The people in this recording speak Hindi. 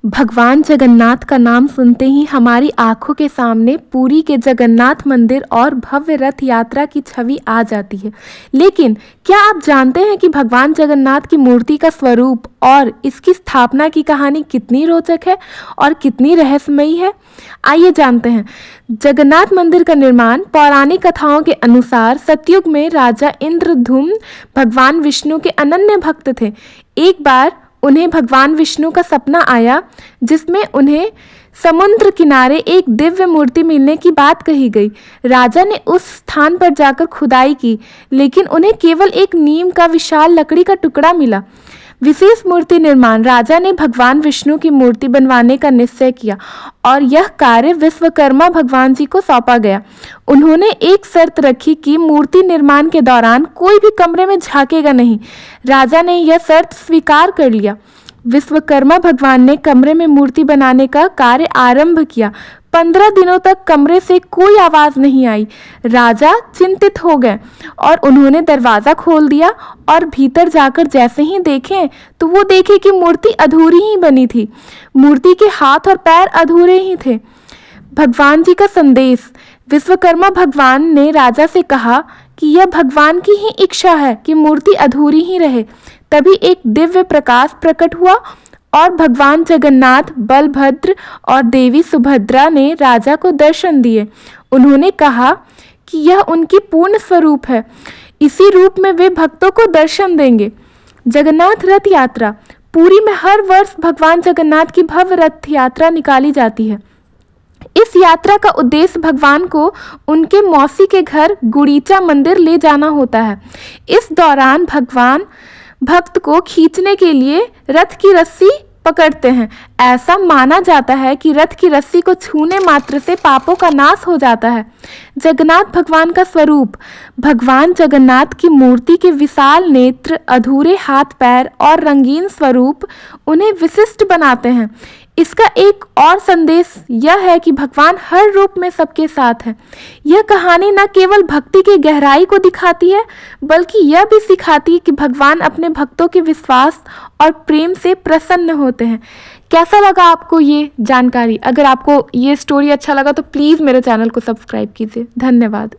भगवान जगन्नाथ का नाम सुनते ही हमारी आंखों के सामने पुरी के जगन्नाथ मंदिर और भव्य रथ यात्रा की छवि आ जाती है। लेकिन क्या आप जानते हैं कि भगवान जगन्नाथ की मूर्ति का स्वरूप और इसकी स्थापना की कहानी कितनी रोचक है और कितनी रहस्यमयी है? आइए जानते हैं। जगन्नाथ मंदिर का निर्माण पौराणिक कथाओं के अनुसार सतयुग में राजा इंद्रद्युम्न भगवान विष्णु के अनन्य भक्त थे। एक बार उन्हें भगवान विष्णु का सपना आया जिसमें उन्हें समुद्र किनारे एक दिव्य मूर्ति मिलने की बात कही गई। राजा ने उस स्थान पर जाकर खुदाई की, लेकिन उन्हें केवल एक नीम का विशाल लकड़ी का टुकड़ा मिला। विशेष मूर्ति निर्माण राजा ने भगवान विष्णु की मूर्ति बनवाने का निश्चय किया और यह कार्य विश्वकर्मा भगवान जी को सौंपा गया। उन्होंने एक शर्त रखी कि मूर्ति निर्माण के दौरान कोई भी कमरे में झांकेगा नहीं। राजा ने यह शर्त स्वीकार कर लिया। विश्वकर्मा भगवान ने कमरे में मूर्ति बनाने का कार्य आरंभ किया। 15 दिनों तक कमरे से कोई आवाज़ नहीं आई। राजा चिंतित हो गए और उन्होंने दरवाज़ा खोल दिया और भीतर जाकर जैसे ही देखें तो वो देखे कि मूर्ति अधूरी ही बनी थी। मूर्ति के हाथ और पैर अधूरे ही थे। भगवान जी का संदेश। विश्वकर्मा भगवान ने राजा से कहा कि यह भगवान की ही इच्छा है कि मूर्ति अधूरी ही रहे। तभी एक दिव्य प्रकाश प्रकट हुआ और भगवान जगन्नाथ, बलभद्र और देवी सुभद्रा ने राजा को दर्शन दिए। उन्होंने कहा कि यह उनकी पूर्ण स्वरूप है। इसी रूप में वे भक्तों को दर्शन देंगे। जगन्नाथ रथ यात्रा। पुरी में हर वर्ष भगवान जगन्नाथ की भव्य रथ यात्रा निकाली जाती है। इस यात्रा का उद्देश्य भगवान को उनके मौसी के घर गुड़ीचा मंदिर ले जाना होता है। इस दौरान भगवान भक्त को खींचने के लिए रथ की रस्सी पकड़ते हैं। ऐसा माना जाता है कि रथ की रस्सी को छूने मात्र से पापों का नाश हो जाता है। जगन्नाथ भगवान का स्वरूप। भगवान जगन्नाथ की मूर्ति के विशाल नेत्र, अधूरे हाथ पैर और रंगीन स्वरूप उन्हें विशिष्ट बनाते हैं। इसका एक और संदेश यह है कि भगवान हर रूप में सबके साथ है। यह कहानी न केवल भक्ति की गहराई को दिखाती है, बल्कि यह भी सिखाती है कि भगवान अपने भक्तों के विश्वास और प्रेम से प्रसन्न होते हैं। कैसा लगा आपको ये जानकारी? अगर आपको ये स्टोरी अच्छा लगा तो प्लीज़ मेरे चैनल को सब्सक्राइब कीजिए। धन्यवाद।